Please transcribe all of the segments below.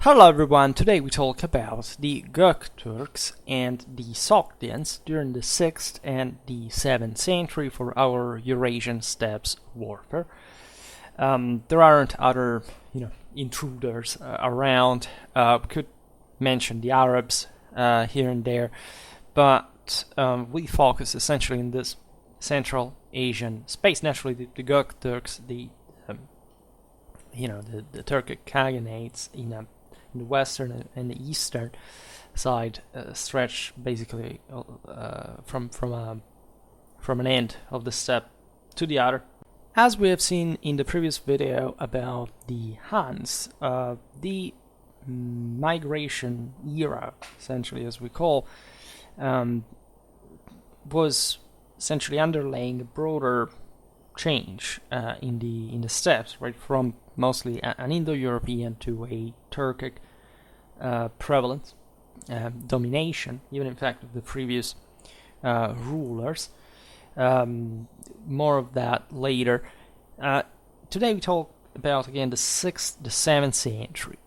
Hello everyone, today we talk about the Göktürks and the Sogdians during the 6th and the 7th century for our Eurasian steppes warfare. There aren't other, intruders around. We could mention the Arabs here and there, but we focus essentially in this Central Asian space. Naturally, the Göktürks, the Turkic Khaganates in the western and the eastern side stretch basically from an end of the steppe to the other. As we have seen in the previous video about the Huns, the migration era, essentially as we call, was essentially underlaying a broader change in the steppes, right, from mostly an Indo-European to a Turkic prevalence, domination, even in fact of the previous rulers. More of that later. Today we talk about again the 6th, the 7th century,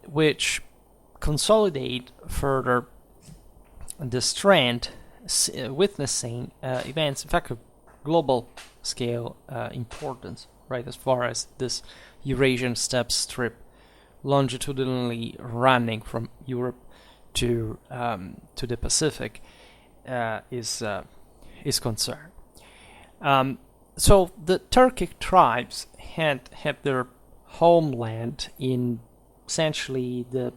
which consolidate further this trend, witnessing events, in fact, of global scale importance, right, as far as this Eurasian steppe strip longitudinally running from Europe to the Pacific is concerned. So the Turkic tribes had their homeland in essentially the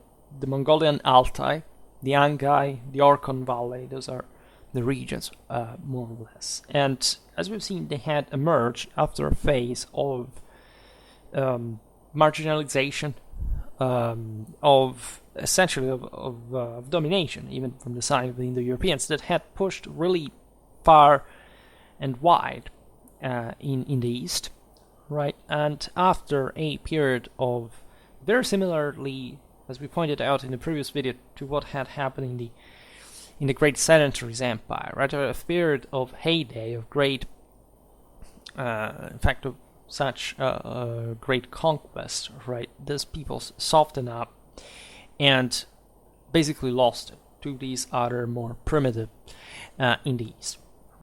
Mongolian Altai, the Angai, the Orkhon Valley. Those are the regions, more or less. And as we've seen, they had emerged after a phase of marginalization, of essentially of domination, even from the side of the Indo-Europeans, that had pushed really far and wide in the east, right? And after a period of very similarly, as we pointed out in the previous video, to what had happened in the Great Sedentaries Empire, right? A period of heyday, of great, in fact, of such great conquest, right? These peoples softened up and basically lost it to these other more primitive in the east.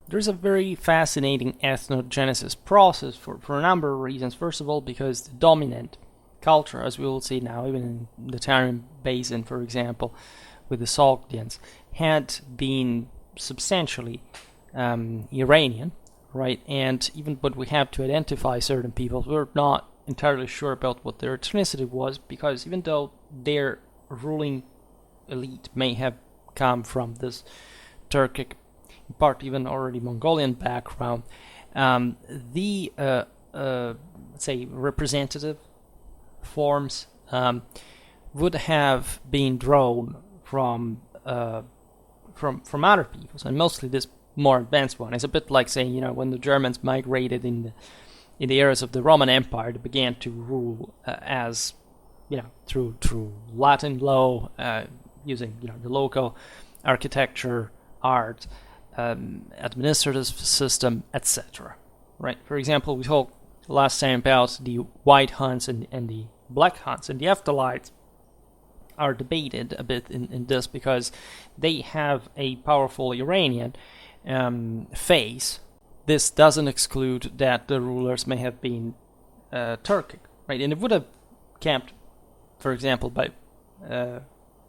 There's a very fascinating ethnogenesis process for a number of reasons. First of all, because the dominant culture, as we will see now, even in the Tarim Basin, for example, with the Sogdians, had been substantially Iranian, right? And even but we have to identify certain people, we're not entirely sure about what their ethnicity was, because even though their ruling elite may have come from this Turkic, in part even already Mongolian background, the let's say representative forms would have been drawn from other peoples, and mostly this more advanced one. It's a bit like saying, when the Germans migrated in the eras of the Roman Empire, they began to rule as, through Latin law, using the local architecture, art, administrative system, etc. Right? For example, we talked last time about the White Huns and the Black Huns, and the Ephthalites are debated a bit in this because they have a powerful Iranian phase. This doesn't exclude that the rulers may have been Turkic, right? And it would have camped, for example, by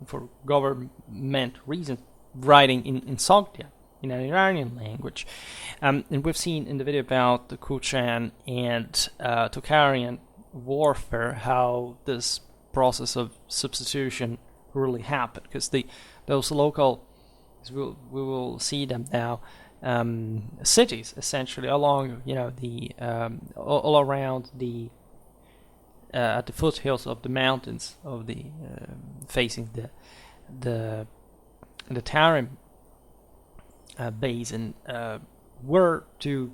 for government reasons, writing in Sogdian, in an Iranian language. And we've seen in the video about the Kuchan and Tokharian warfare how this process of substitution really happened, because those local, as we will see them now, cities essentially along all around the at the foothills of the mountains of the facing the Tarim basin were to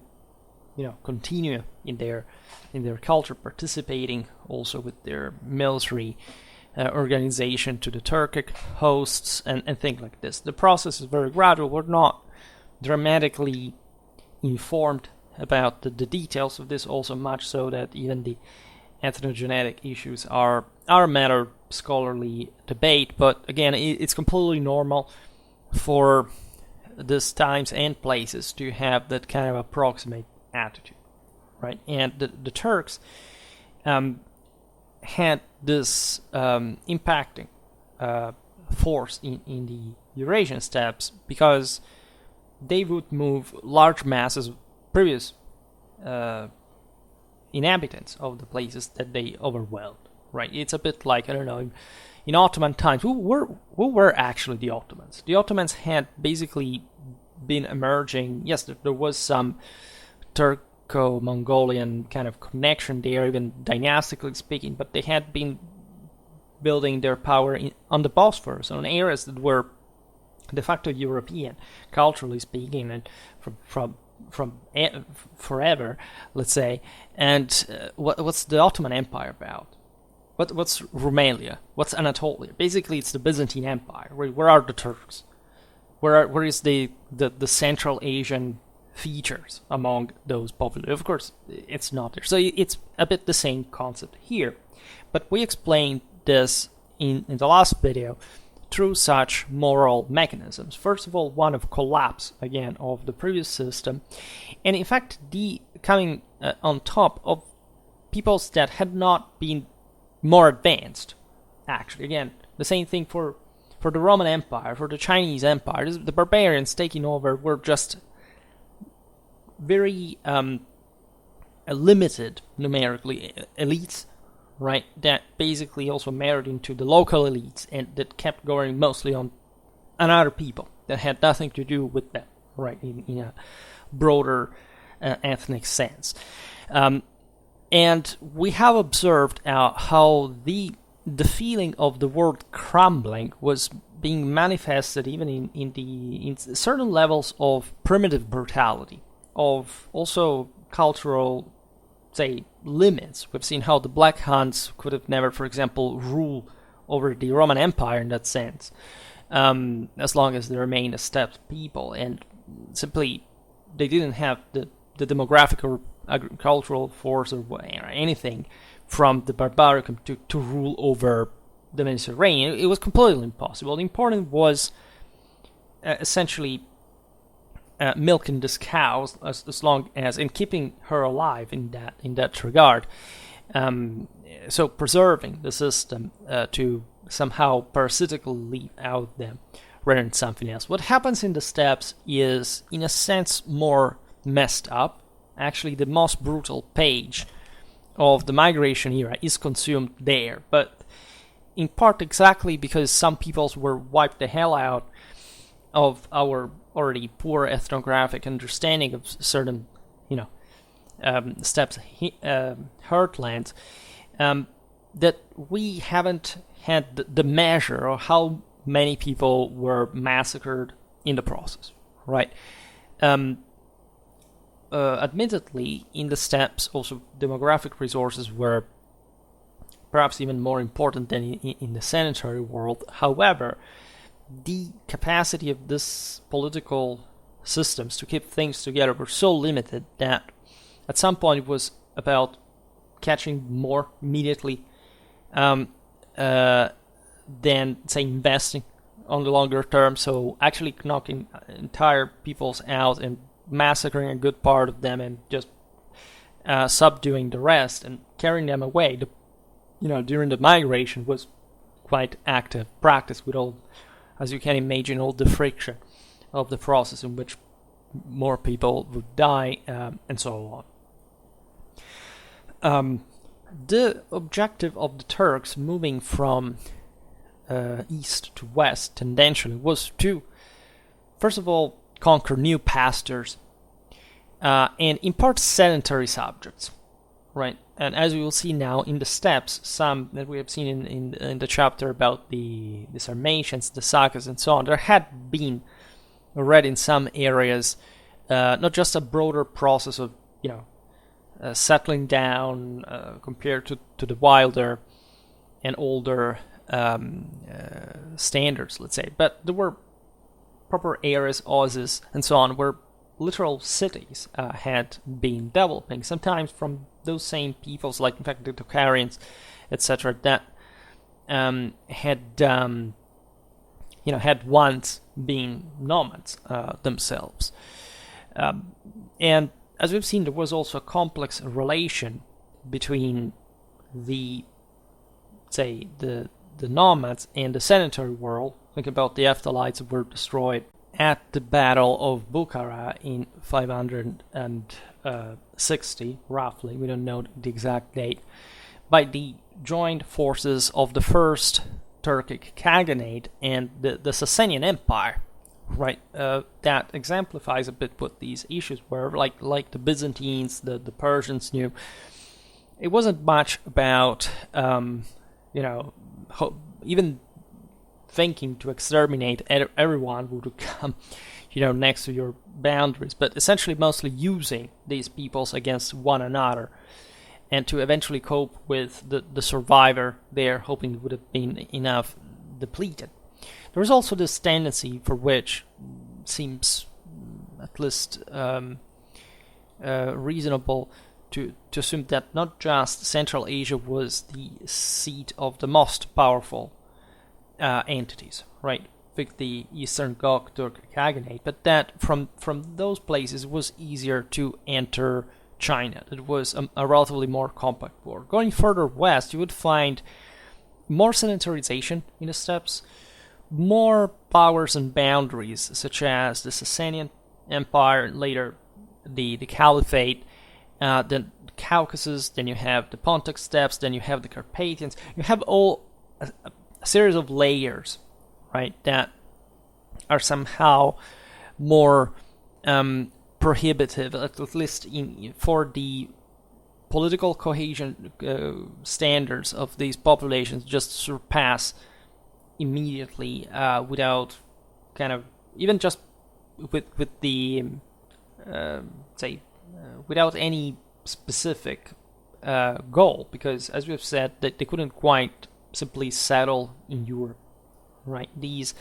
continue in their culture, participating also with their military organization to the Turkic hosts and things like this. The process is very gradual. We're not dramatically informed about the details of this, also much so that even the ethnogenetic issues are a matter scholarly debate, but again, it's completely normal for these times and places to have that kind of approximate attitude, right? And the Turks had this impacting force in the Eurasian steppes because they would move large masses of previous inhabitants of the places that they overwhelmed, right? It's a bit like, I don't know, in Ottoman times, who were actually the Ottomans? The Ottomans had basically been emerging. Yes, there was some Turco-Mongolian kind of connection there, even dynastically speaking, but they had been building their power on the Bosphorus, on areas that were de facto European, culturally speaking, and from forever, let's say. And what's the Ottoman Empire about? What's Rumelia? What's Anatolia? Basically, it's the Byzantine Empire. Where are the Turks? Where is the Central Asian features among those populations? Of course, it's not there. So it's a bit the same concept here. But we explained this in the last video through such moral mechanisms. First of all, one of collapse, again, of the previous system. And in fact, coming on top of peoples that had not been more advanced, actually. Again, the same thing for the Roman Empire, for the Chinese Empire. The barbarians taking over were just very limited numerically elites, right? That basically also married into the local elites and that kept going mostly on other people that had nothing to do with them, right? In a broader ethnic sense. And we have observed how the feeling of the world crumbling was being manifested even in certain levels of primitive brutality, of also cultural, say, limits. We've seen how the Black Huns could have never, for example, rule over the Roman Empire in that sense, as long as they remained a steppe people, and simply they didn't have the demographic or agricultural force or anything from the Barbaricum to rule over the Mediterranean. It was completely impossible. The important was essentially milking this cow as long as, and keeping her alive in that regard. So preserving the system to somehow parasitically leave out them rather than something else. What happens in the steppes is, in a sense, more messed up. Actually, the most brutal page of the migration era is consumed there, but in part exactly because some peoples were wiped the hell out of our already poor ethnographic understanding of certain, steppes, heartlands, that we haven't had the measure of how many people were massacred in the process, right? Admittedly, in the steppes, also demographic resources were perhaps even more important than in the sanitary world. However, the capacity of this political systems to keep things together were so limited that at some point it was about catching more immediately than, say, investing on the longer term. So actually knocking entire peoples out and massacring a good part of them and just subduing the rest and carrying them away, during the migration was quite active practice with all, as you can imagine, all the friction of the process in which more people would die and so on. The objective of the Turks moving from east to west tendentially was to, first of all, conquer new pastures and in part sedentary subjects, right? And as we will see now in the steppes, some that we have seen in the chapter about the Sarmatians, the Sakas, and so on, there had been already in some areas not just a broader process of settling down compared to the wilder and older standards, let's say, but there were proper areas, oases, and so on, where literal cities had been developing, sometimes from those same peoples, like in fact the Tocharians, etc., that had once been nomads themselves. And as we've seen, there was also a complex relation between the nomads and the sedentary world. Think about the Hephthalites that were destroyed at the Battle of Bukhara in 560, roughly, we don't know the exact date, by the joined forces of the first Turkic Khaganate and the Sasanian Empire, right? That exemplifies a bit what these issues were. Like the Byzantines, the Persians knew, it wasn't much about even thinking to exterminate everyone who would come, next to your boundaries, but essentially mostly using these peoples against one another, and to eventually cope with the survivor there, hoping it would have been enough depleted. There is also this tendency, for which seems at least reasonable, to assume that not just Central Asia was the seat of the most powerful entities, right? Like the Eastern Göktürk Khaganate, but that from those places it was easier to enter China. It was a relatively more compact war. Going further west, you would find more sedentarization in the steppes, more powers and boundaries, such as the Sasanian Empire, and later the Caliphate, then Caucasus, then you have the Pontic steppes, then you have the Carpathians. You have all a series of layers, right, that are somehow more prohibitive, at least for the political cohesion standards of these populations, just surpass immediately without kind of even just with the without any specific goal, because as we've said, that they couldn't quite simply settle in Europe, right? These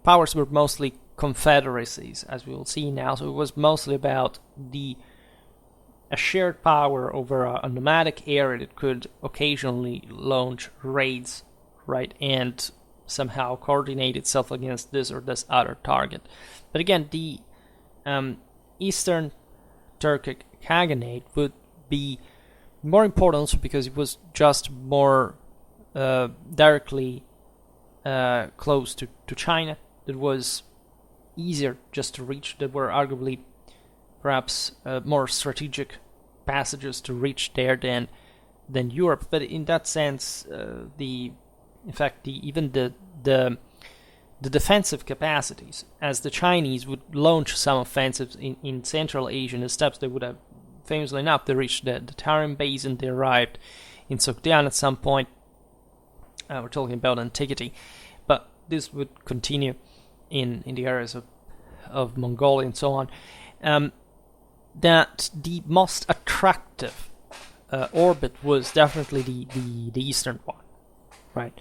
powers were mostly confederacies, as we will see now, so it was mostly about a shared power over a nomadic area that could occasionally launch raids, right, and somehow coordinate itself against this or this other target. But again, the Eastern Turkic Khaganate would be more important also because it was just more directly close to China. It was easier just to reach. There were arguably perhaps more strategic passages to reach there than Europe. But in that sense, even the defensive capacities, as the Chinese would launch some offensives in Central Asia, the steppes, they would have, famously enough, they reached the Tarim Basin, they arrived in Sogdian at some point. We're talking about antiquity, but this would continue in the areas of Mongolia and so on. That the most attractive orbit was definitely the eastern one, right?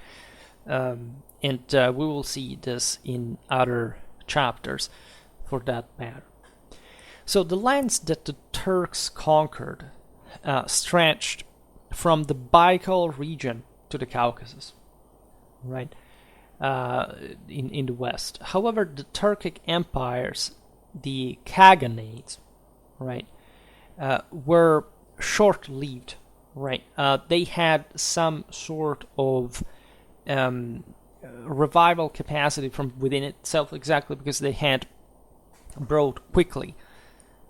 And we will see this in other chapters for that matter. So the lands that the Turks conquered stretched from the Baikal region to the Caucasus, right, in the west. However, the Turkic empires, the Khaganates, right, were short-lived, right. They had some sort of revival capacity from within itself, exactly because they had brought quickly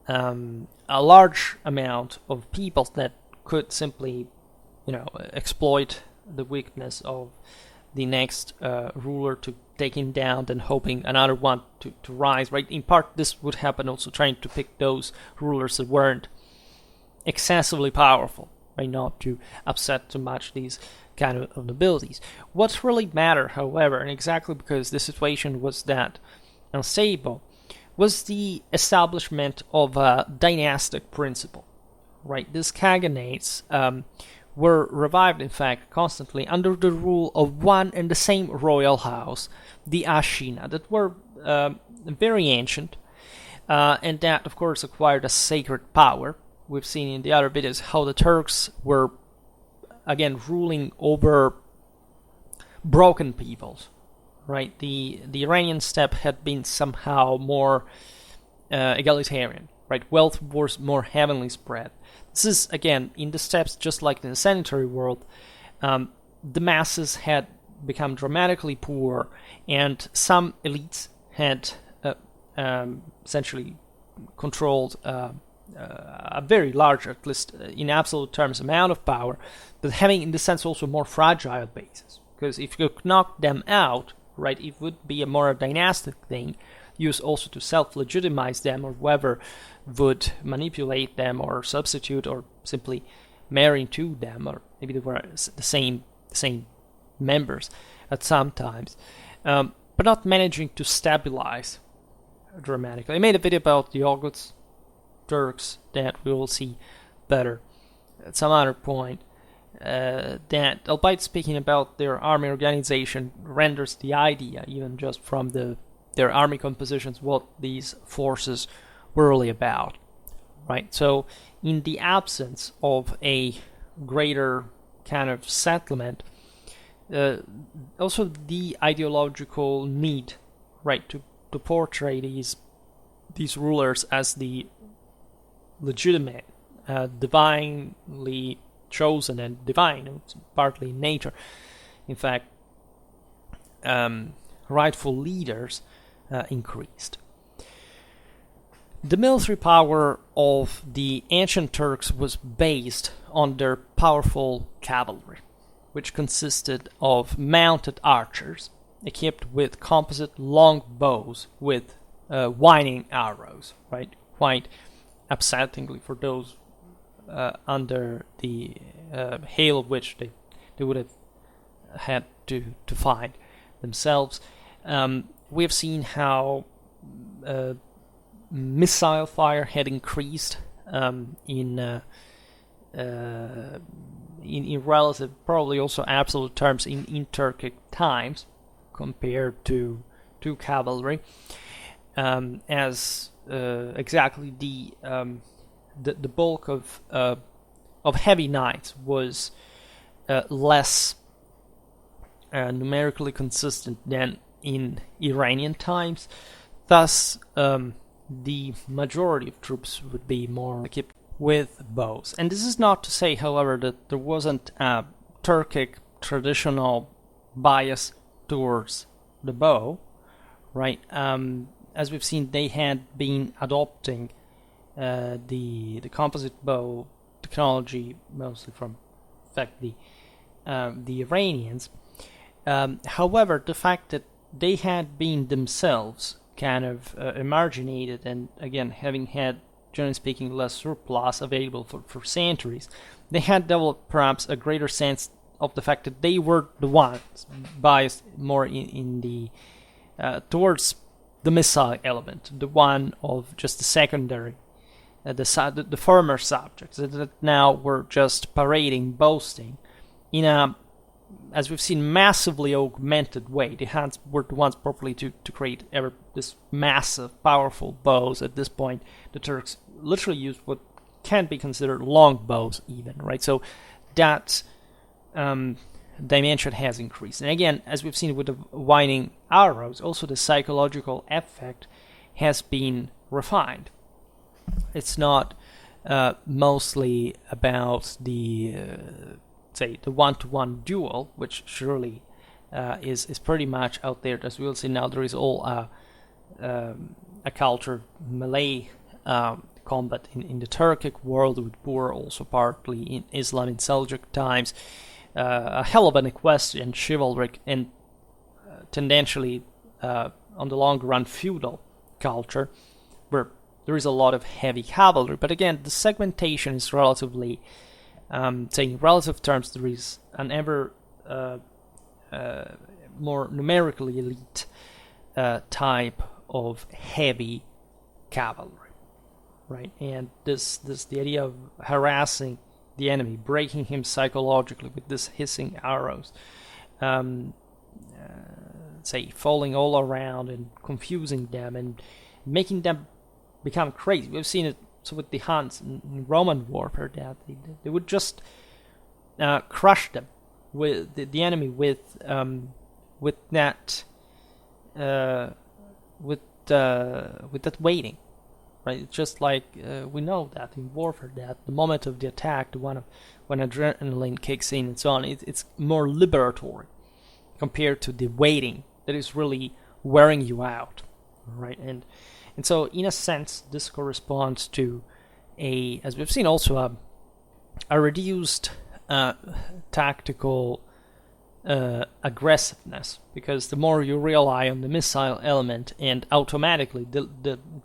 a large amount of people that could simply, exploit the weakness of the next ruler to take him down, then hoping another one to rise, right? In part, this would happen also trying to pick those rulers that weren't excessively powerful, right? Not to upset too much these kind of nobilities. What really mattered, however, and exactly because the situation was that unstable, was the establishment of a dynastic principle, right? These Khaganates were revived, in fact, constantly under the rule of one and the same royal house, the Ashina, that were very ancient, and that, of course, acquired a sacred power. We've seen in the other videos how the Turks were, again, ruling over broken peoples, right? The Iranian steppe had been somehow more egalitarian, right? Wealth was more evenly spread. This is, again, in the steppes, just like in the sanitary world, the masses had become dramatically poor, and some elites had essentially controlled a very large, at least in absolute terms, amount of power, but having, in the sense, also more fragile bases. Because if you knock them out, right, it would be a more dynastic thing, used also to self-legitimize them, or whoever would manipulate them or substitute or simply marry to them, or maybe they were the same members at some times, but not managing to stabilize dramatically. I made a video about the Oghuz Turks that we will see better at some other point, that, albeit speaking about their army organization, renders the idea, even just from their army compositions, what these forces were really about, right? So in the absence of a greater kind of settlement, also the ideological need, right, to portray these rulers as the legitimate, divinely chosen and divine, partly in nature, in fact, rightful leaders, increased. The military power of the ancient Turks was based on their powerful cavalry, which consisted of mounted archers equipped with composite long bows with whining arrows, right? Quite upsettingly for those under the hail of which they would have had to fight themselves. We have seen how missile fire had increased in relative, probably also absolute terms, in Turkic times compared to cavalry, as exactly the bulk of heavy knights was less numerically consistent than in Iranian times. Thus, the majority of troops would be more equipped with bows. And this is not to say, however, that there wasn't a Turkic traditional bias towards the bow, right? As we've seen, they had been adopting the composite bow technology mostly from, in fact, the Iranians. However, the fact that they had been themselves kind of emarginated, and again, having had, generally speaking, less surplus available for centuries, they had developed perhaps a greater sense of the fact that they were the ones biased more in the towards the missile element, the one of just the secondary, the former subjects that now were just parading, boasting in a, as we've seen, massively augmented way. The Huns were the ones properly to create this massive, powerful bows. At this point, the Turks literally used what can be considered long bows even, right? So that dimension has increased. And again, as we've seen with the whining arrows, also the psychological effect has been refined. It's not mostly about the say the one-to-one duel, which surely is pretty much out there. As we will see now, there is all a culture melee combat in the Turkic world, with Boer also partly in Islam in Seljuk times. A hell of an equestrian, chivalric, and tendentially on the long run feudal culture, where there is a lot of heavy cavalry. But again, the segmentation is relatively, saying in relative terms, there is an ever more numerically elite type of heavy cavalry, right? And the idea of harassing the enemy, breaking him psychologically with these hissing arrows, say falling all around and confusing them and making them become crazy. We've seen it so with the Huns in Roman warfare, that they would just crush them with the enemy with that with that waiting, right? It's just like we know that in warfare, that the moment of the attack, when adrenaline kicks in and so on, it's more liberatory compared to the waiting that is really wearing you out, right? And so in a sense, this corresponds to as we've seen, also a reduced tactical aggressiveness, because the more you rely on the missile element, and automatically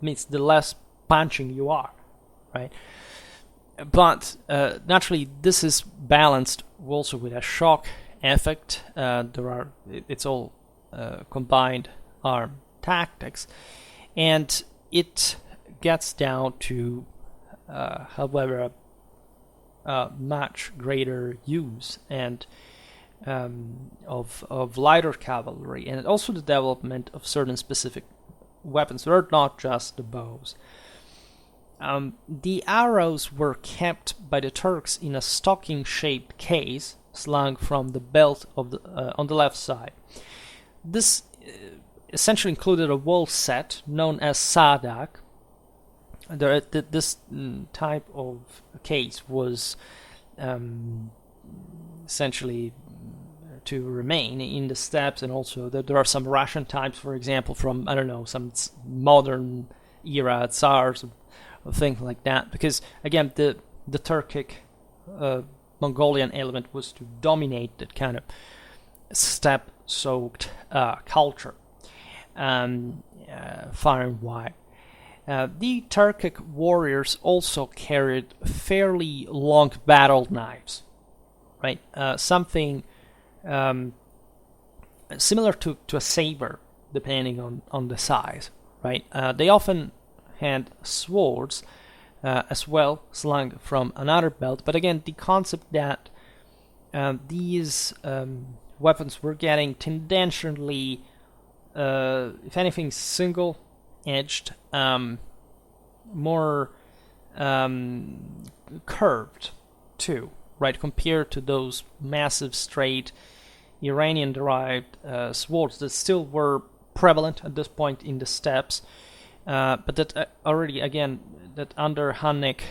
means the less punching you are, right? But naturally, this is balanced also with a shock effect. It's all combined arm tactics, and it gets down to, however, a much greater use and of lighter cavalry, and also the development of certain specific weapons. They're not just the bows. The arrows were kept by the Turks in a stocking-shaped case slung from the belt of on the left side. This essentially included a wall set known as sadak. This type of case was essentially to remain in the steppes, and also there are some Russian types, for example, from, I don't know, some modern era Tsars or things like that, because again the Turkic Mongolian element was to dominate that kind of steppe-soaked culture far and wide. The Turkic warriors also carried fairly long battle knives, right? Something similar to a saber, depending on the size, right? They often had swords as well, slung from another belt. But again, the concept that these weapons were getting tendentially, if anything, single-edged, more curved too, right, compared to those massive straight Iranian-derived swords that still were prevalent at this point in the steppes, but that already, again, that under Hunnic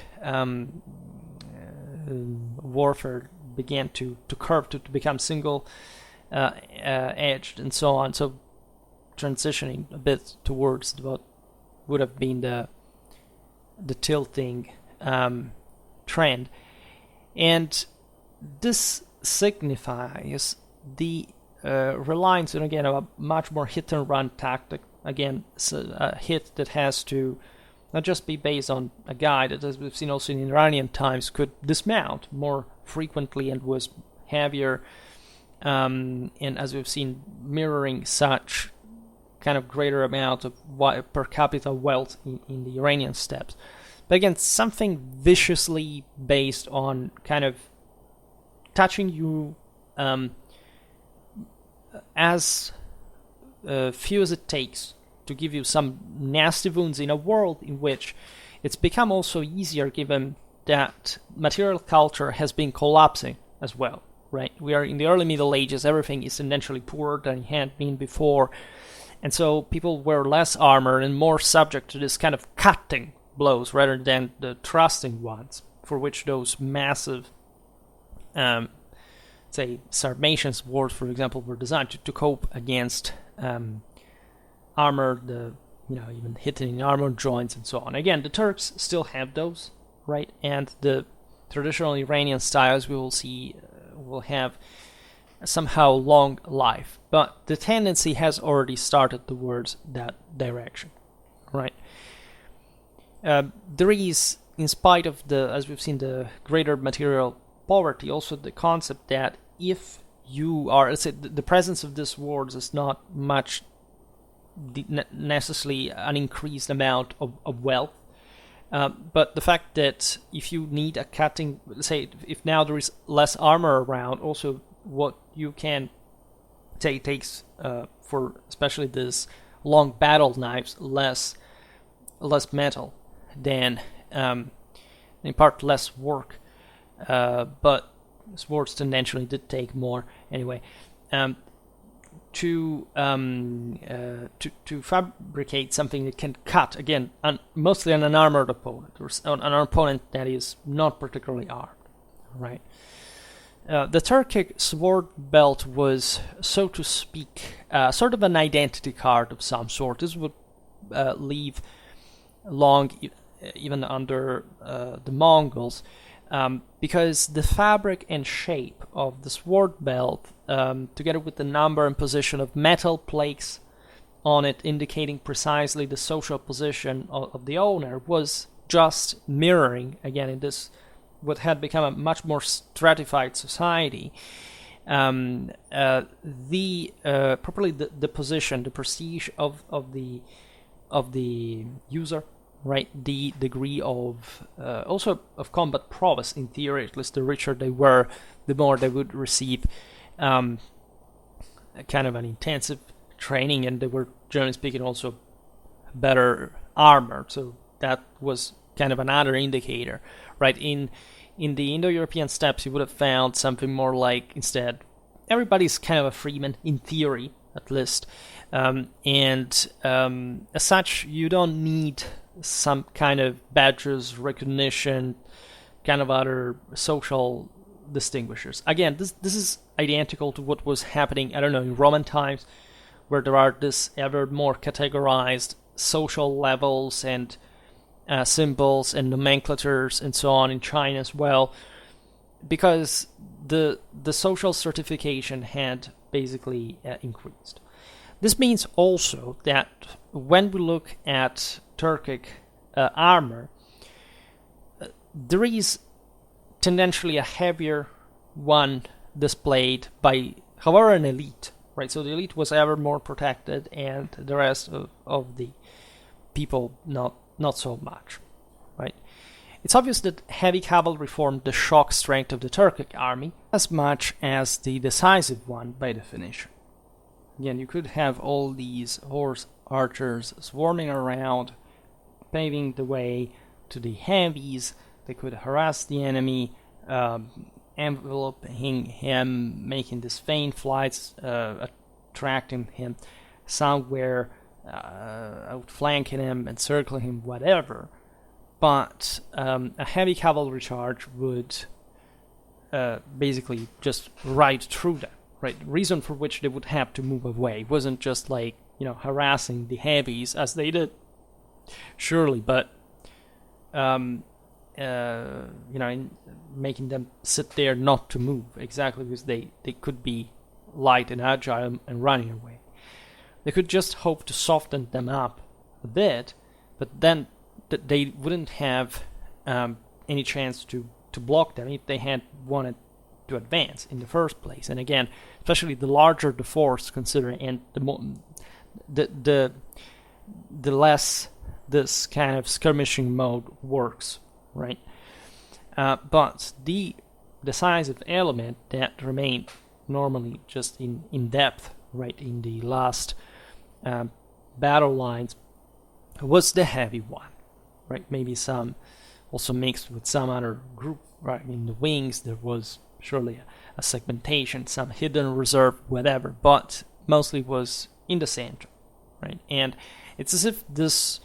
warfare began to curve, to become single edged and so on, so transitioning a bit towards what would have been the tilting trend. And this signifies the reliance on, again, a much more hit-and-run tactic. Again, a hit that has to not just be based on a guy that, as we've seen also in Iranian times, could dismount more frequently and was heavier, and as we've seen, mirroring such kind of greater amount of per capita wealth in the Iranian steppes. But again, something viciously based on kind of touching you as few as it takes to give you some nasty wounds in a world in which it's become also easier, given that material culture has been collapsing as well, right? We are in the early Middle Ages, everything is tendentially poorer than it had been before, and so people were less armored and more subject to this kind of cutting blows rather than the thrusting ones, for which those massive say Sarmatian swords, for example, were designed to cope against armor, even hitting in armor joints and so on. Again, the Turks still have those, right? And the traditional Iranian styles we will see will have somehow long life, but the tendency has already started towards that direction, right? There is, in spite of as we've seen, the greater material poverty, also the concept that if you are, let's say, the presence of these wards is not much necessarily an increased amount of wealth, but the fact that if you need a cutting, say, if now there is less armor around, also what you can say takes for especially this long battle knives less metal than in part less work, but swords tendentially did take more anyway. To fabricate something that can cut, again, mostly on an armored opponent, or on an opponent that is not particularly armed, right? The Turkic sword belt was, so to speak, sort of an identity card of some sort. This would leave long, even under the Mongols, because the fabric and shape of the sword belt, together with the number and position of metal plaques on it indicating precisely the social position of the owner, was just mirroring, again, in this what had become a much more stratified society, the position, the prestige of the user, right? The degree of also of combat prowess, in theory. At least the richer they were, the more they would receive kind of an intensive training, and they were, generally speaking, also better armored. So that was kind of another indicator, right? In the Indo-European steppes, you would have found something more like, instead, everybody's kind of a freeman, in theory, at least. As such, you don't need some kind of badges, recognition, kind of other social distinguishers. Again, this is identical to what was happening, I don't know, in Roman times, where there are this ever more categorized social levels and symbols and nomenclatures and so on in China as well, because the social stratification had basically increased. This means also that when we look at Turkic armor, there is tendentially a heavier one displayed by, however, an elite, right? So the elite was ever more protected, and the rest of the people not so much, right? It's obvious that heavy cavalry formed the shock strength of the Turkic army as much as the decisive one by definition. Again, you could have all these horse archers swarming around, paving the way to the heavies. They could harass the enemy, enveloping him, making these feint flights, attracting him somewhere, outflanking him, encircling him, whatever. But a heavy cavalry charge would basically just ride through them, right? Reason for which they would have to move away. It wasn't just like, harassing the heavies as they did, surely, but in making them sit there not to move, exactly because they could be light and agile and running away. They could just hope to soften them up a bit, but then they wouldn't have any chance to block them if they had wanted to advance in the first place. And again, especially the larger the force, considering, and the less this kind of skirmishing mode works, right? But the decisive element that remained normally just in depth, right, in the last battle lines, was the heavy one, right? Maybe some also mixed with some other group, right? In the wings there was surely a segmentation, some hidden reserve, whatever, but mostly was in the center, right? And it's as if this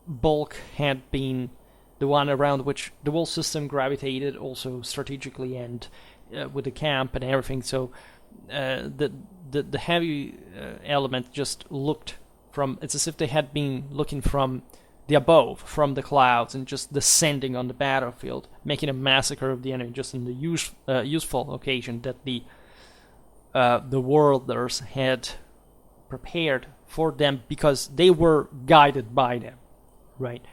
bulk had been the one around which the whole system gravitated, also strategically and with the camp and everything. So the heavy element just looked from, it's as if they had been looking from the above, from the clouds, and just descending on the battlefield, making a massacre of the enemy, just in the useful occasion that the worlders had prepared for them, because they were guided by them, right?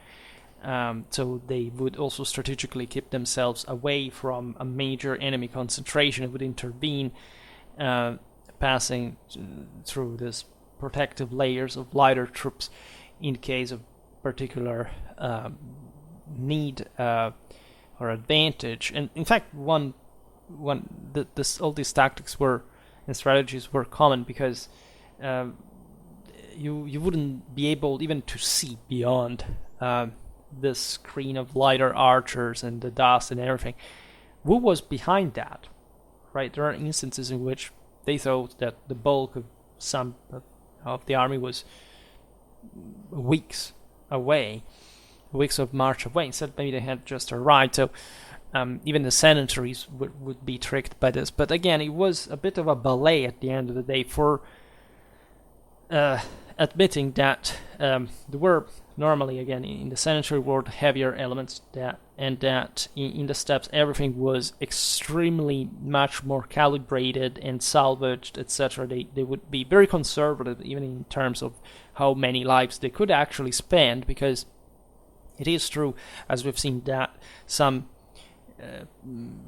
So they would also strategically keep themselves away from a major enemy concentration. It would intervene, passing through this protective layers of lighter troops in case of particular need or advantage. And in fact, all these tactics were and strategies were common, because you wouldn't be able even to see beyond this screen of lighter archers and the dust and everything who was behind that, right? There are instances in which they thought that the bulk of some of the army was weeks away, weeks of march away. Instead, maybe they had just arrived. So even the cemeteries would be tricked by this. But again, it was a bit of a ballet at the end of the day for admitting that there were normally, again, in the cemetery world, heavier elements that in the steppes everything was extremely much more calibrated and salvaged, etc. They would be very conservative, even in terms of how many lives they could actually spend, because it is true, as we've seen, that some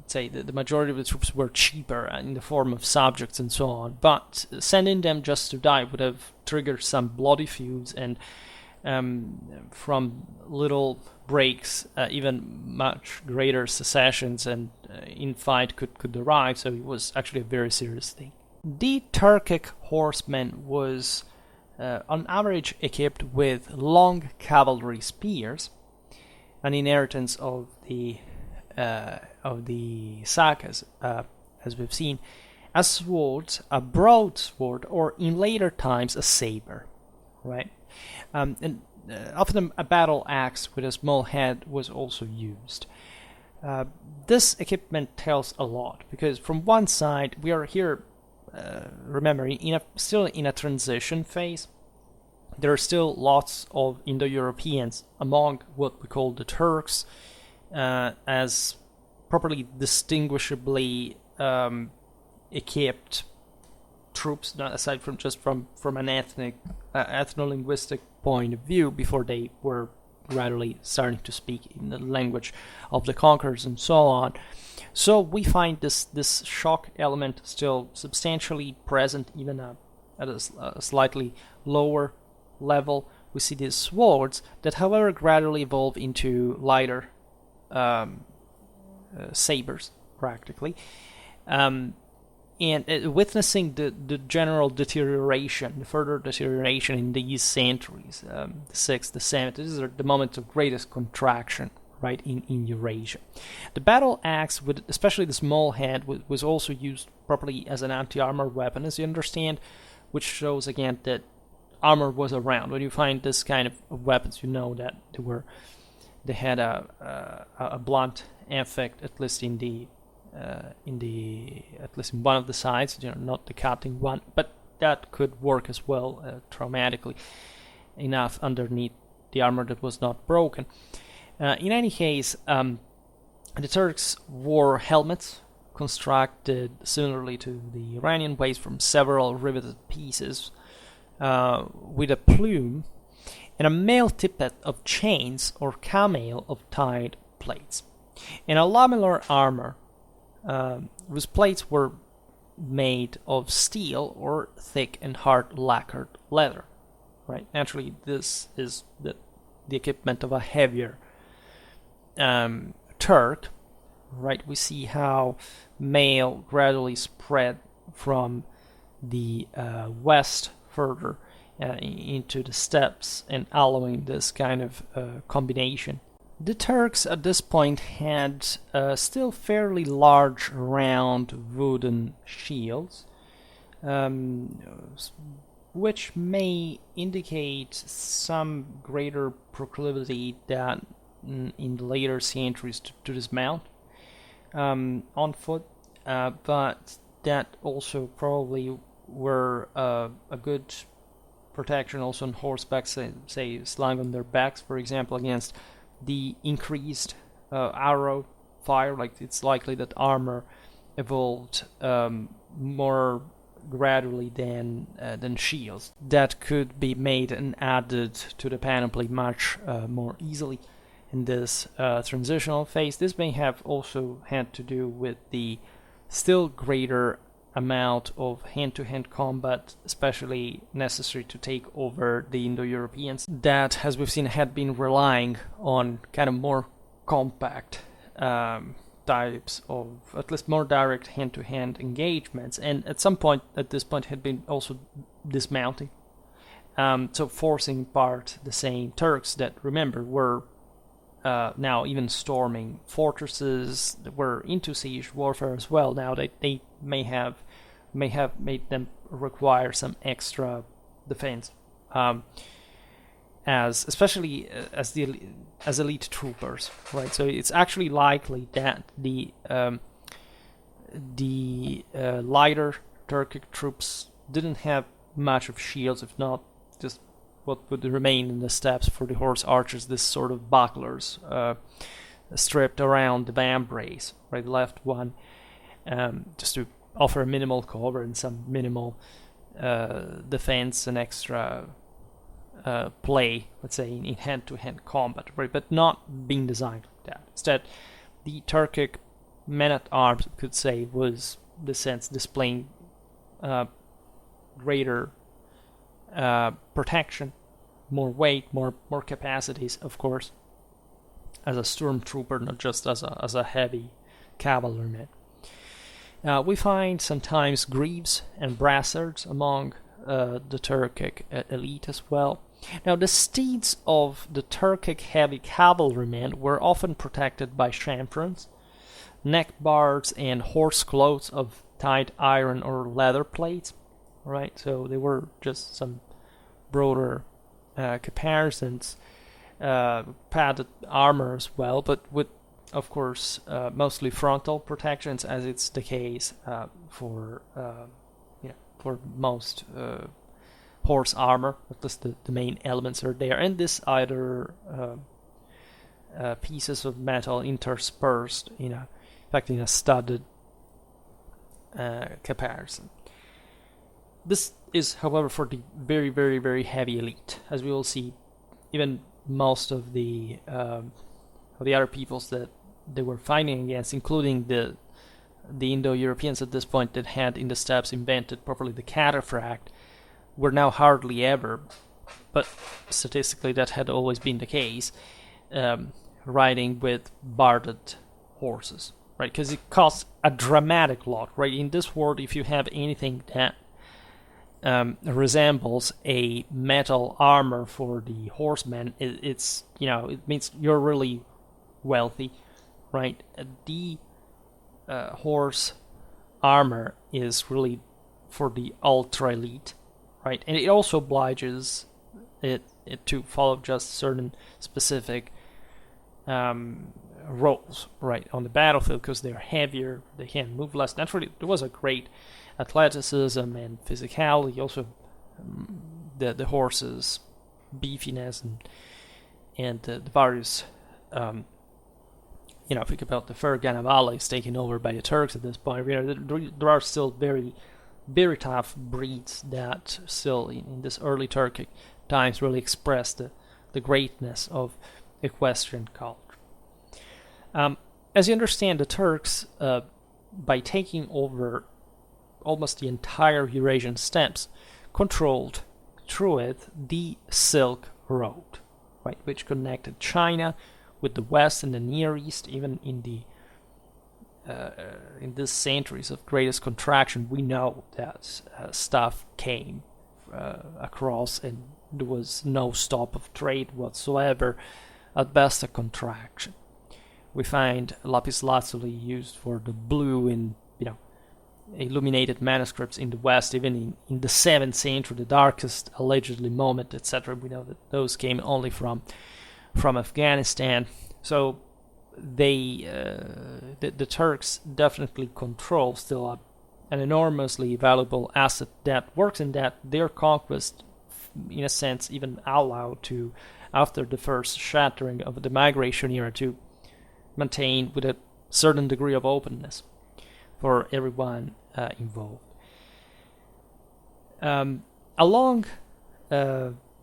say the majority of the troops were cheaper in the form of subjects and so on, but sending them just to die would have triggered some bloody feuds, and from little breaks, even much greater secessions and infight could arise. So it was actually a very serious thing. The Turkic horseman was on average equipped with long cavalry spears, an inheritance of the sagas, as we've seen, as swords, a broadsword, or in later times a saber, right? And often a battle axe with a small head was also used. This equipment tells a lot, because from one side we are here, remember, still in a transition phase. There are still lots of Indo-Europeans among what we call the Turks, as properly distinguishably equipped troops, not aside from just from an ethno-linguistic point of view, before they were gradually starting to speak in the language of the conquerors and so on. So we find this shock element still substantially present, even at a slightly lower level. We see these swords that, however, gradually evolve into lighter sabers, practically, and witnessing the general deterioration, the further deterioration in these centuries, the 6th, the 7th. These are the moments of greatest contraction, right, in Eurasia. The battle axe, with especially the small head, was also used properly as an anti-armor weapon, as you understand, which shows again that armor was around. When you find this kind of weapons, you know that they had a blunt effect, at least in one of the sides, not the cutting one, but that could work as well, traumatically enough underneath the armor that was not broken. In any case, the Turks wore helmets constructed similarly to the Iranian ways from several riveted pieces, with a plume and a male tippet of chains or camel of tied plates, and a lamellar armor whose plates were made of steel or thick and hard lacquered leather. Right. Naturally, this is the equipment of a heavier Turk. Right. We see how mail gradually spread from the west further into the steppes, and allowing this kind of combination. The Turks at this point had still fairly large, round wooden shields, which may indicate some greater proclivity than in the later centuries to dismount on foot, but that also probably were a good protection also on horseback, say slung on their backs, for example, against the increased arrow fire. Like, it's likely that armor evolved more gradually than shields that could be made and added to the panoply much more easily in this transitional phase. This may have also had to do with the still greater amount of hand-to-hand combat, especially necessary to take over the Indo-Europeans, that, as we've seen, had been relying on kind of more compact types of, at least more direct hand-to-hand engagements, and at this point had been also dismounting, so forcing apart the same Turks that, remember, were now even storming fortresses. They were into siege warfare as well. Now they may have made them require some extra defense, especially as elite troopers, right? So it's actually likely that the lighter Turkic troops didn't have much of shields, if not just what would remain in the steppes for the horse archers, this sort of bucklers stripped around the vambrace, right, the left one, just to offer a minimal cover and some minimal defense and extra play, let's say, in hand-to-hand combat, right, but not being designed like that. Instead, the Turkic men-at-arms, we could say, was, in the sense, displaying greater protection, more weight, more capacities, of course, as a stormtrooper, not just as a heavy cavalryman. We find sometimes greaves and brassards among the Turkic elite as well. Now, the steeds of the Turkic heavy cavalrymen were often protected by champions, neck bars, and horse clothes of tight iron or leather plates. Right, so they were just some broader caparisons, padded armor as well, but with, of course, mostly frontal protections, as it's the case for most horse armor. At least the main elements are there, and this either pieces of metal interspersed in a studded caparison. This is, however, for the very, very, very heavy elite. As we will see, even most of the other peoples that they were fighting against, including the Indo-Europeans at this point that had in the steppes invented properly the cataphract, were now hardly ever, but statistically that had always been the case, riding with barded horses, right? Because it costs a dramatic lot, right? In this world, if you have anything that resembles a metal armor for the horsemen, it means you're really wealthy, right? The horse armor is really for the ultra elite, right? And it also obliges it to follow just certain specific roles, right, on the battlefield, because they're heavier, they can move less. Naturally, there was a great athleticism and physicality, also the horses' beefiness and the various, think about the Fergana valleys taken over by the Turks at this point. There are still very, very tough breeds that still in this early Turkic times really express the greatness of equestrian culture. As you understand, the Turks, by taking over almost the entire Eurasian steppes, controlled through it the Silk Road, right, which connected China with the West and the Near East. Even in these centuries of greatest contraction, we know that stuff came across, and there was no stop of trade whatsoever. At best, a contraction. We find lapis lazuli used for the blue in illuminated manuscripts in the West, even in the 7th century, the darkest allegedly moment, etc. We know that those came only from Afghanistan. So the Turks definitely control still an enormously valuable asset that works in that their conquest, in a sense, even allowed to, after the first shattering of the migration era, to maintain with a certain degree of openness for everyone involved. Along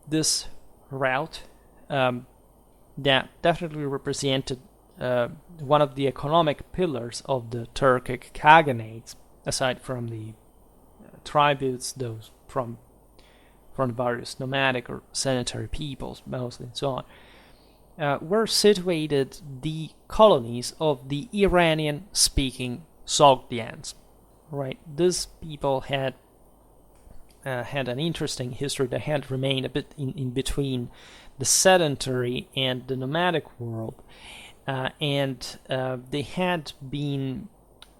this route, that definitely represented one of the economic pillars of the Turkic Khaganates, aside from the tributes, those from various nomadic or sedentary peoples, mostly, and so on, were situated the colonies of the Iranian-speaking Sogdians. Right, these people had had an interesting history. They had remained a bit in between the sedentary and the nomadic world, and they had been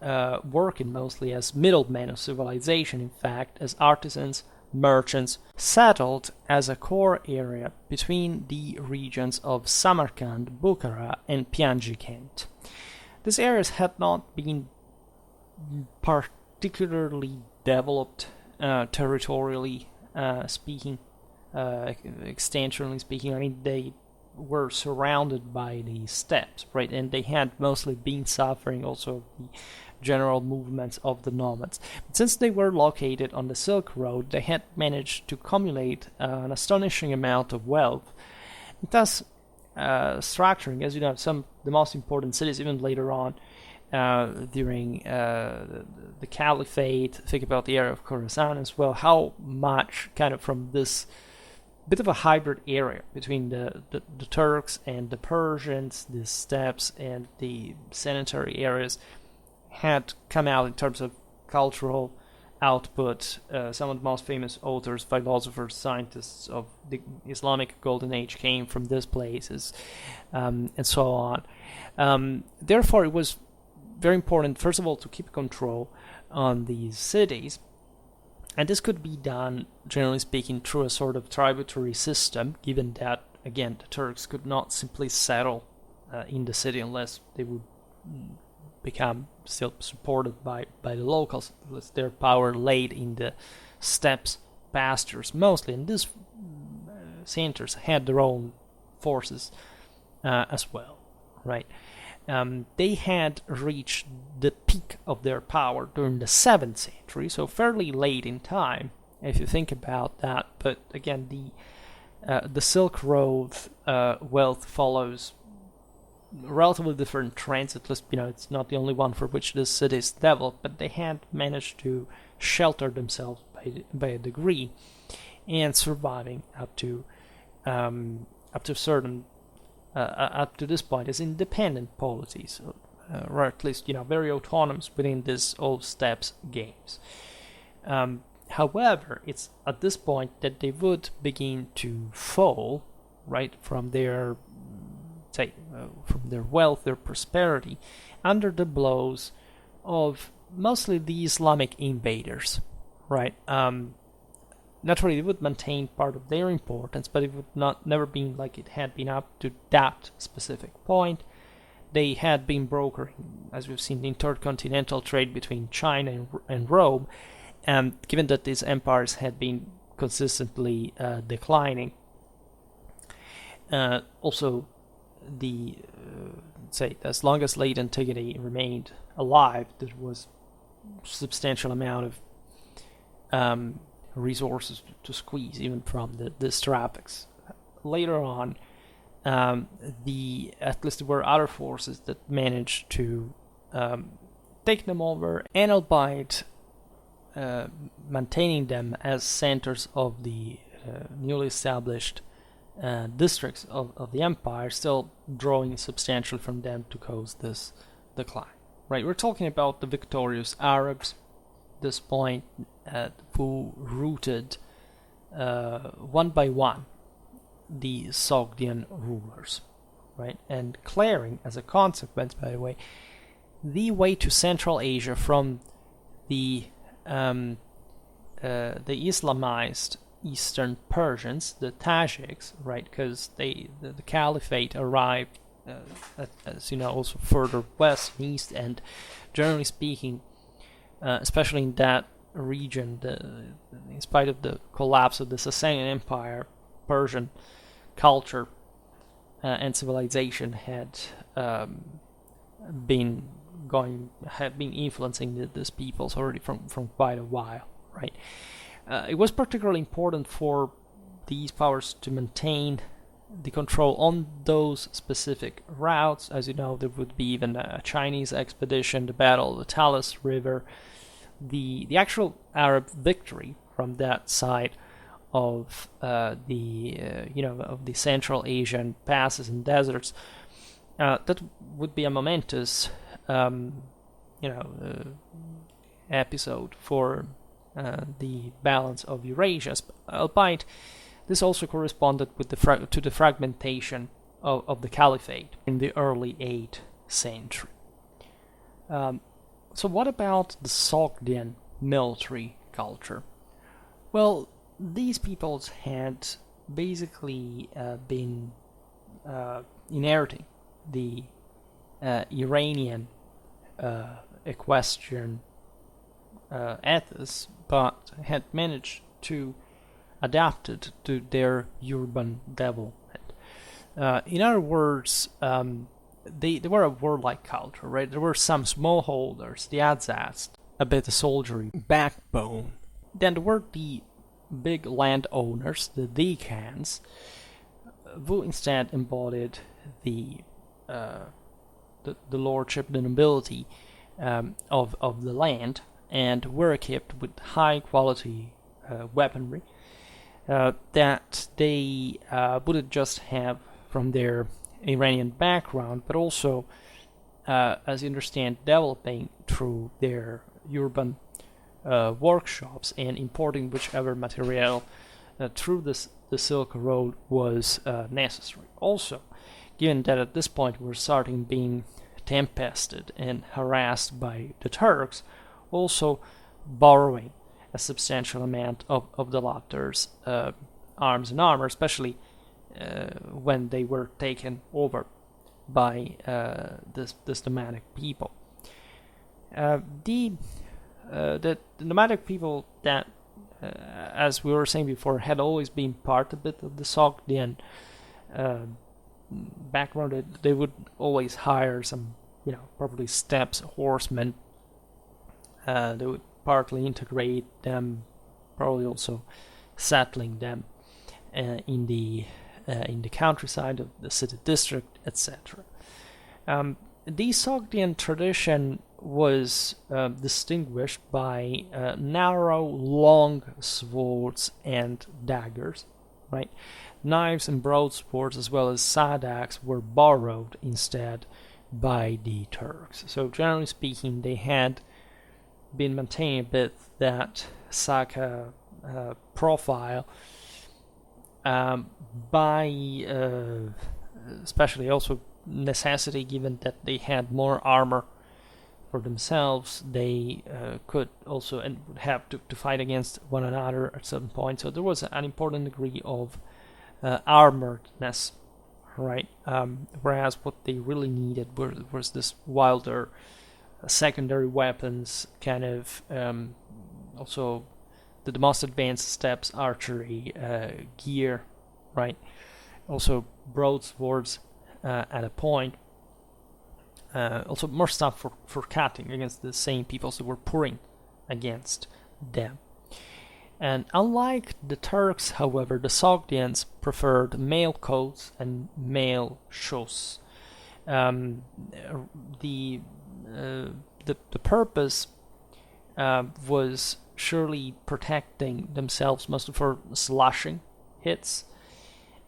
working mostly as middlemen of civilization, in fact, as artisans, merchants, settled as a core area between the regions of Samarkand, Bukhara, and Pianji Kent. These areas had not been particularly developed territorially speaking, extensionally speaking. I mean, they were surrounded by the steppes, right? And they had mostly been suffering also the general movements of the nomads. But since they were located on the Silk Road, they had managed to accumulate an astonishing amount of wealth, thus structuring, as you know, some of the most important cities, even later on during the Caliphate. Think about the area of Khorasan as well, how much kind of from this bit of a hybrid area between the Turks and the Persians, the steppes and the sedentary areas, had come out in terms of cultural output. Some of the most famous authors, philosophers, scientists of the Islamic Golden Age came from these places, and so on. Therefore, it was very important, first of all, to keep control on these cities. And this could be done, generally speaking, through a sort of tributary system, given that, again, the Turks could not simply settle in the city unless they would become still supported by the locals, unless their power laid in the steppes, pastures mostly. And these centers had their own forces as well, right? They had reached the peak of their power during the 7th century, so fairly late in time, if you think about that. But again, the Silk Road wealth follows relatively different trends. At least, it's not the only one for which this city is developed, but they had managed to shelter themselves by a degree, and surviving up to certain. Up to this point as independent polities, or at least very autonomous within these old steppes games. However, it's at this point that they would begin to fall, right, from their from their wealth, their prosperity, under the blows of mostly the Islamic invaders, right? Naturally, they would maintain part of their importance, but it would never been like it had been up to that specific point. They had been brokering, as we've seen, the intercontinental trade between China and Rome, and given that these empires had been consistently declining, also as long as late antiquity remained alive, there was substantial amount of resources to squeeze even from these traffics. Later on, at least there were other forces that managed to take them over, and albeit maintaining them as centers of the newly established districts of the empire, still drawing substantially from them to cause this decline. Right, we're talking about the victorious Arabs at this point, who routed one by one the Sogdian rulers, right, and clearing, as a consequence, by the way, the way to Central Asia from the Islamized Eastern Persians, the Tajiks, right, because the Caliphate arrived, as you know, also further west and east, and generally speaking, especially in that region, in spite of the collapse of the Sasanian Empire, Persian culture and civilization had been influencing these peoples already from quite a while, right? It was particularly important for these powers to maintain the control on those specific routes. As you know, there would be even a Chinese expedition, the Battle of the Talas River, the actual Arab victory from that side of the Central Asian passes and deserts. That would be a momentous episode for the balance of Eurasia, albeit this also corresponded with to the fragmentation of the caliphate in the early 8th century. So what about the Sogdian military culture? Well, these peoples had basically been inheriting the Iranian equestrian ethos, but had managed to adapt it to their urban development. In other words, they were a warlike culture, right? There were some smallholders, the Adzats, a bit of soldiery backbone. Then there were the big landowners, the decans, who instead embodied the lordship, the nobility of the land, and were equipped with high quality weaponry that they wouldn't just have from their Iranian background, but also, as you understand, developing through their urban workshops and importing whichever material through the Silk Road was necessary. Also, given that at this point we're starting being tempested and harassed by the Turks, also borrowing a substantial amount of the latter's arms and armor, especially when they were taken over by this nomadic people. The nomadic people that, as we were saying before, had always been part a bit of the Sogdian background. They would always hire some, probably steppes, horsemen. They would partly integrate them, probably also settling them in the countryside of the city district, etc. The Sogdian tradition was distinguished by narrow, long swords and daggers, right? Knives and broadswords, as well as sadaks, were borrowed instead by the Turks. So generally speaking, they had been maintaining a bit that Saka profile by especially also necessity, given that they had more armor for themselves. They could also and would have to fight against one another at some point. So there was an important degree of armoredness, right? Whereas what they really needed was this wilder secondary weapons, kind of also the most advanced steps, archery, gear, right? Also broadswords at a point. Also more stuff for cutting against the same peoples that were pouring against them. And unlike the Turks, however, the Sogdians preferred male coats and male shoes. The purpose was surely protecting themselves, mostly for slashing hits,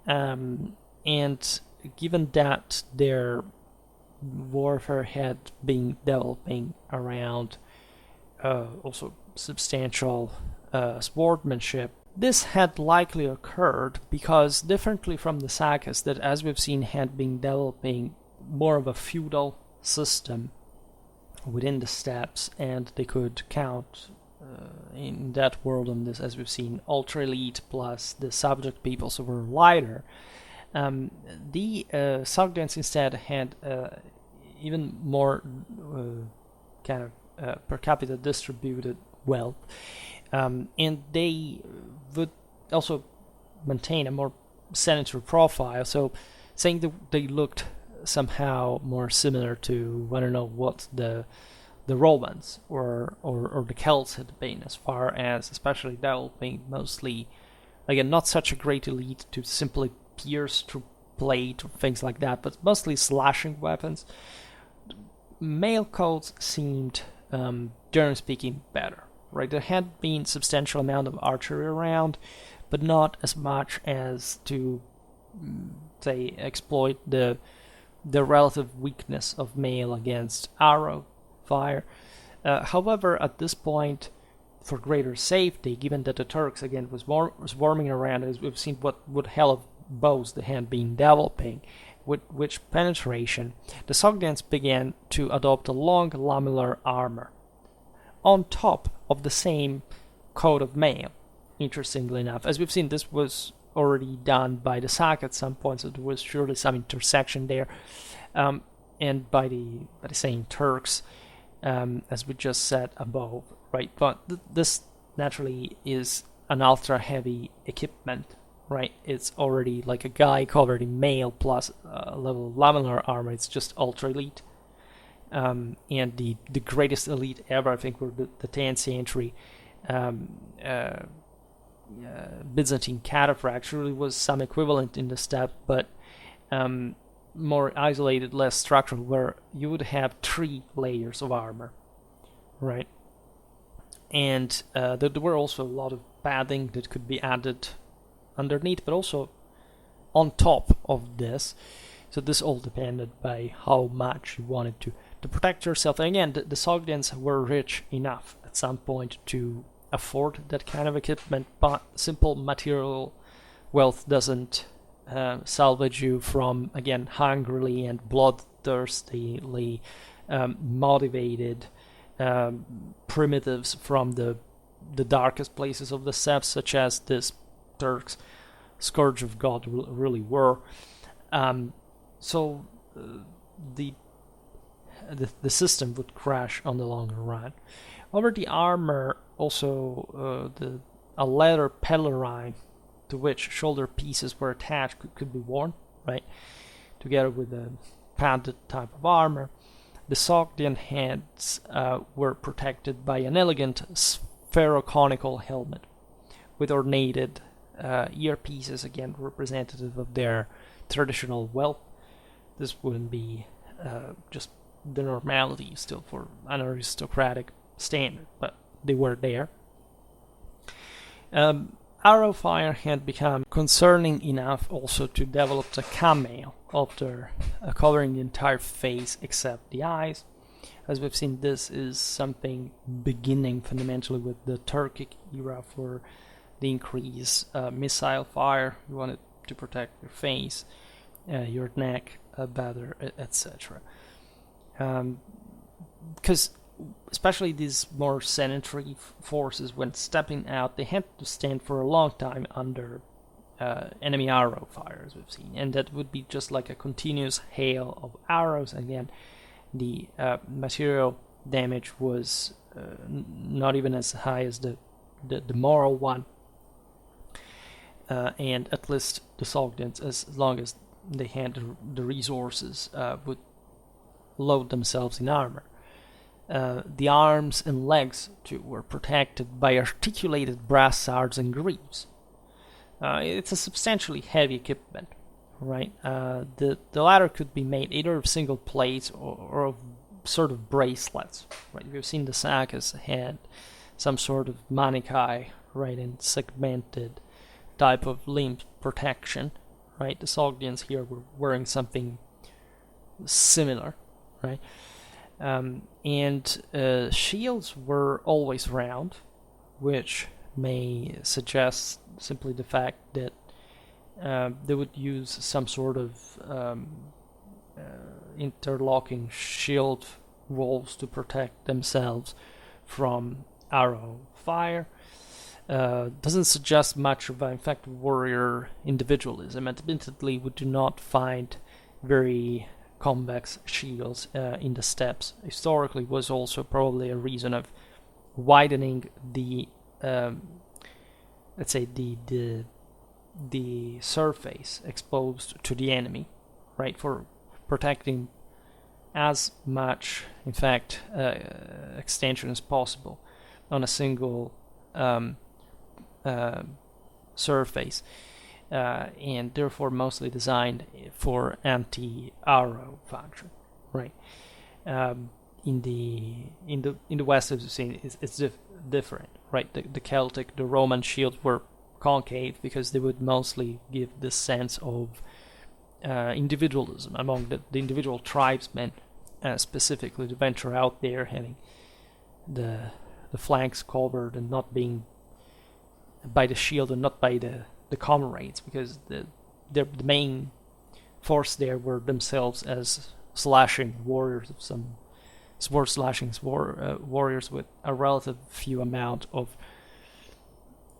and given that their warfare had been developing around also substantial sportsmanship, this had likely occurred because, differently from the Sakas that, as we've seen, had been developing more of a feudal system within the steppes, and they could count in that world on this, as we've seen, ultra elite plus the subject peoples who were lighter. The Sogdians instead had even more kind of per capita distributed wealth, and they would also maintain a more senatorial profile, so saying that they looked somehow more similar to, I don't know, what the Romans or the Celts had been, as far as especially developing mostly, again, not such a great elite to simply pierce through plate or things like that, but mostly slashing weapons. Male coats seemed, generally speaking, better, right? There had been substantial amount of archery around, but not as much as to, say, exploit the relative weakness of male against arrow fire. However, at this point, for greater safety, given that the Turks again was swarming around, as we've seen what hell of bows they had been developing, with which penetration, the Sogdians began to adopt a long lamellar armor on top of the same coat of mail. Interestingly enough, as we've seen, this was already done by the Sak at some point, so there was surely some intersection there, and by the same Turks, as we just said above, right? But this naturally is an ultra heavy equipment, right? It's already like a guy covered in mail plus a level of lamellar armor. It's just ultra elite, and the greatest elite ever, I think, were the 10th century Byzantine cataphracts. Really was some equivalent in the steppe, but more isolated, less structural, where you would have 3 layers of armor, right? And there were also a lot of padding that could be added underneath, but also on top of this. So this all depended by how much you wanted to protect yourself. And again, the Sogdians were rich enough at some point to afford that kind of equipment, but simple material wealth doesn't salvage you from, again, hungrily and bloodthirstily motivated primitives from the darkest places of the steppes, such as this Turks, Scourge of God, really were. So the system would crash on the longer run. Over the armor, also a leather pelerine to which shoulder pieces were attached could be worn, right, together with a padded type of armor. The Sogdian heads were protected by an elegant spheroconical helmet with ornated earpieces, again representative of their traditional wealth. This wouldn't be just the normality still for an aristocratic standard, but they were there. Arrow fire had become concerning enough also to develop the cameo after covering the entire face except the eyes. As we've seen, this is something beginning fundamentally with the Turkic era for the increased missile fire. You wanted to protect your face, your neck better, etc. Because especially these more sedentary forces, when stepping out, they had to stand for a long time under enemy arrow fire, as we've seen, and that would be just like a continuous hail of arrows. Again, the material damage was not even as high as the moral one, and at least the Sogdians, as long as they had the resources, would load themselves in armor. The arms and legs too were protected by articulated brass swords and greaves. It's a substantially heavy equipment, right? The latter could be made either of single plates or of sort of bracelets, right? We've seen the Sakas had some sort of manichae, right, and segmented type of limb protection, right? The Sogdians here were wearing something similar, right? And shields were always round, which may suggest simply the fact that they would use some sort of interlocking shield walls to protect themselves from arrow fire. Doesn't suggest much of, in fact, warrior individualism. Admittedly, we do not find very convex shields in the steppes. Historically, was also probably a reason of widening the let's say the surface exposed to the enemy, right, for protecting as much, in fact, extension as possible on a single surface. And therefore mostly designed for anti-arrow function, right? In the West, as you've seen, it's different, right? The Celtic, the Roman shields were concave because they would mostly give this sense of individualism among the individual tribesmen, specifically to venture out there, having the the flanks covered and not being by the shield and not by the comrades, because the main force there were themselves as slashing warriors, of some sword slashing warriors with a relative few amount of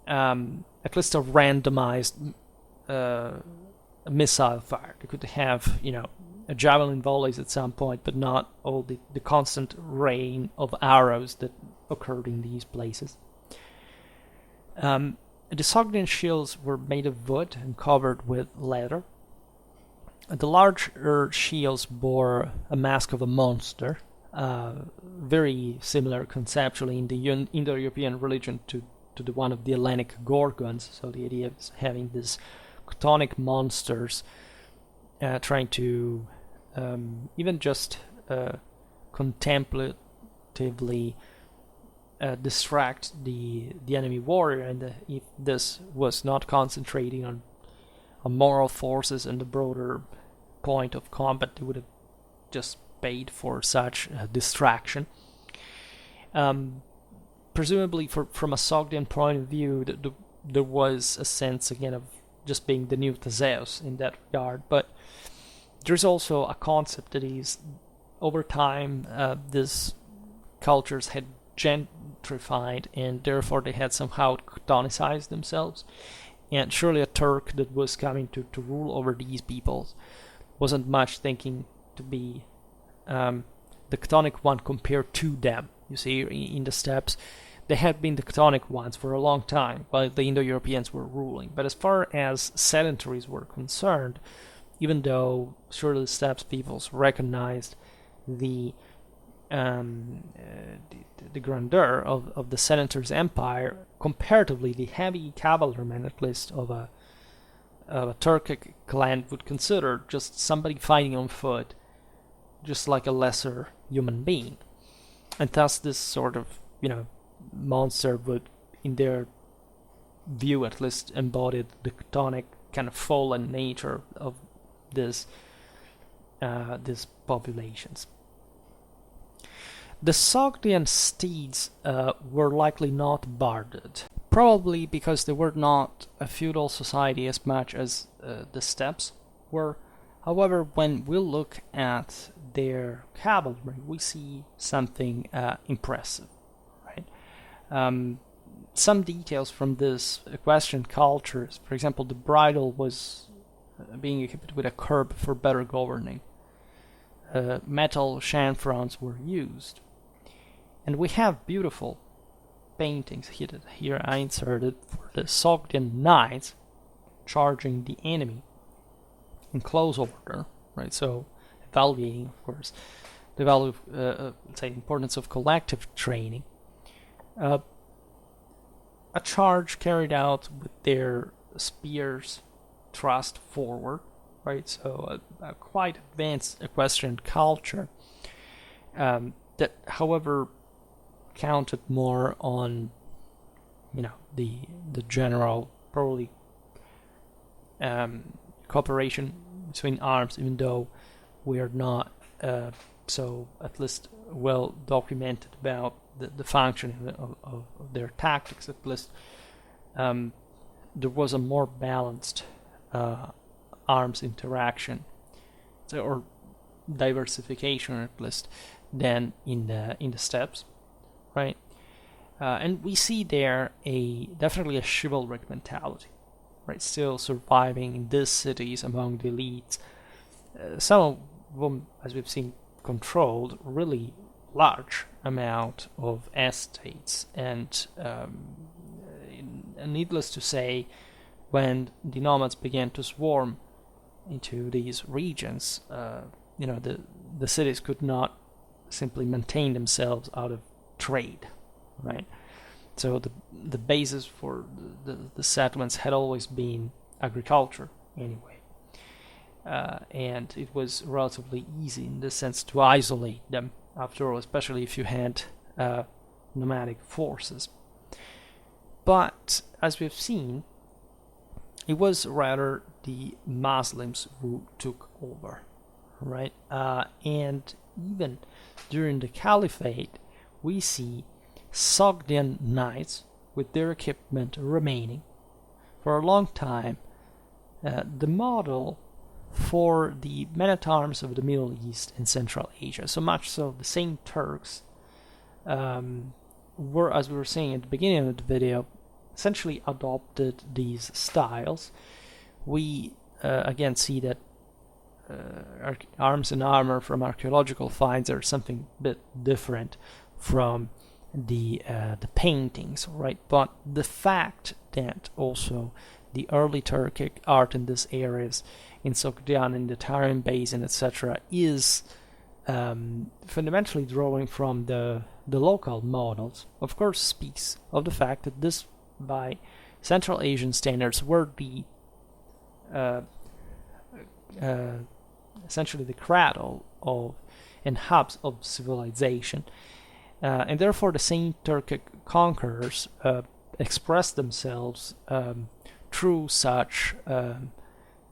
at least a randomized missile fire. They could have, a javelin volleys at some point, but not all the constant rain of arrows that occurred in these places. The Sogdian shields were made of wood and covered with leather. The larger shields bore a mask of a monster, very similar conceptually in the Indo-European religion to the one of the Hellenic Gorgons. So the idea of having these chthonic monsters trying to even just contemplatively distract the enemy warrior, and if this was not concentrating on moral forces and the broader point of combat, they would have just paid for such distraction. Presumably, from a Sogdian point of view, there was a sense again of just being the new Theseus in that regard, but there's also a concept that is, over time, these cultures had gentrified, and therefore they had somehow chtonicized themselves. And surely a Turk that was coming to rule over these peoples wasn't much thinking to be the chthonic one compared to them. You see, in the steppes, they had been the chthonic ones for a long time, while the Indo-Europeans were ruling. But as far as sedentaries were concerned, even though surely the steppes peoples recognized the grandeur of the Senator's empire, comparatively the heavy cavalrymen, at least of a Turkic clan, would consider just somebody fighting on foot just like a lesser human being. And thus this sort of, monster would, in their view at least, embodied the chthonic kind of fallen nature of these populations. The Sogdian steeds were likely not barded, probably because they were not a feudal society as much as the steppes were. However, when we look at their cavalry, we see something impressive, right? Some details from this equestrian cultures, for example, the bridle was being equipped with a curb for better governing. Metal chanfrons were used. And we have beautiful paintings here I inserted for the Sogdian knights charging the enemy in close order, right? So evaluating, of course, the value of, importance of collective training. A charge carried out with their spears thrust forward, right? So a quite advanced equestrian culture that, however, counted more on, the general probably cooperation between arms, even though we are not so at least well documented about the function of their tactics. At least there was a more balanced arms interaction, or diversification at least, than in the steppes, right? And we see there definitely a chivalric mentality, right? Still surviving in these cities among the elites. Some of them, as we've seen, controlled really large amount of estates, and needless to say, when the nomads began to swarm into these regions, the cities could not simply maintain themselves out of trade, right? So the basis for the settlements had always been agriculture anyway, and it was relatively easy in this sense to isolate them, after all, especially if you had nomadic forces. But as we've seen, it was rather the Muslims who took over, right? And even during the Caliphate, we see Sogdian knights with their equipment remaining for a long time the model for the men-at-arms of the Middle East and Central Asia. So much so the same Turks were, as we were saying at the beginning of the video, essentially adopted these styles. We again see that arms and armor from archaeological finds are something a bit different from the paintings, right? But the fact that also the early Turkic art in these areas, in Sogdian, in the Tarim Basin, etc., is fundamentally drawing from the local models, of course speaks of the fact that this, by Central Asian standards, were the essentially the cradle of and hubs of civilization, and therefore the same Turkic conquerors expressed themselves through such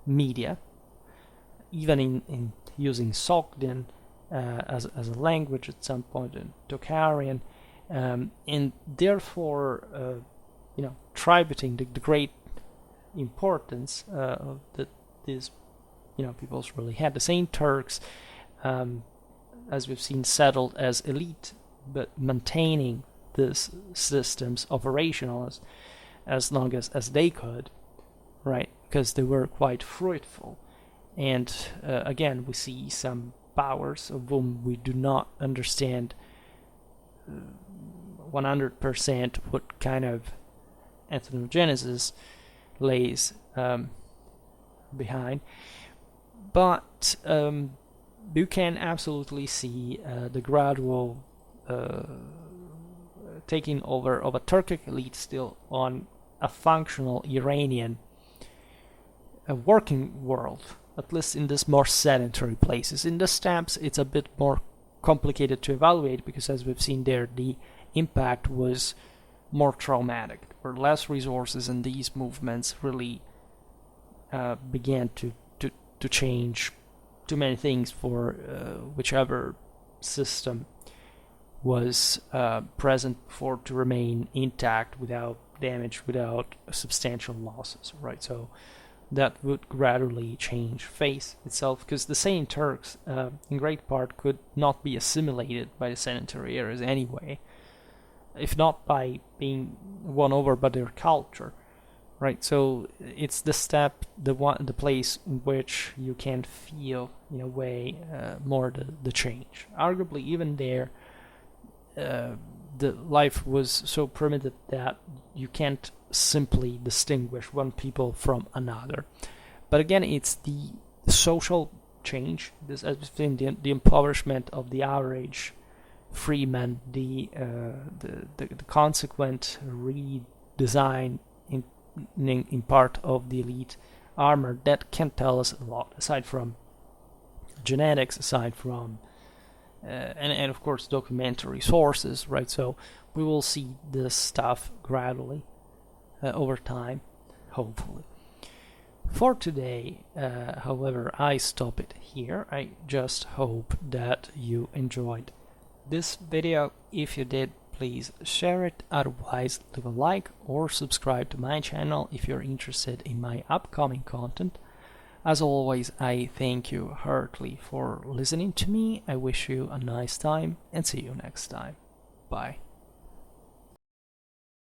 media, even in using Sogdian as a language at some point, in Tocharian, and therefore tributing the great importance that these peoples really had. The same Turks, as we've seen, settled as elite, but maintaining these systems operational as long as they could, right? Because they were quite fruitful. And again, we see some powers of whom we do not understand 100% what kind of ethnogenesis lays behind. But you can absolutely see the gradual taking over of a Turkic elite still on a functional Iranian working world, at least in these more sedentary places. In the steppes, it's a bit more complicated to evaluate because, as we've seen there, the impact was more traumatic. There were less resources, and these movements really began to change too many things for whichever system was present for to remain intact without damage, without substantial losses, right? So that would gradually change face itself, because the same Turks in great part could not be assimilated by the sedentary areas anyway, if not by being won over by their culture, right? So it's the steppe, the place in which you can feel in a way more the change. Arguably even there the life was so primitive that you can't simply distinguish one people from another. But again, it's the social change, this as we've seen, the impoverishment of the average freeman, the consequent redesign in part of the elite armor, that can tell us a lot, aside from genetics, aside from and of course documentary sources, right? So we will see this stuff gradually over time, hopefully. For today, however, I stop it here. I just hope that you enjoyed this video. If you did, please share it. Otherwise, leave a like or subscribe to my channel if you're interested in my upcoming content. As always, I thank you heartily for listening to me. I wish you a nice time and see you next time. Bye.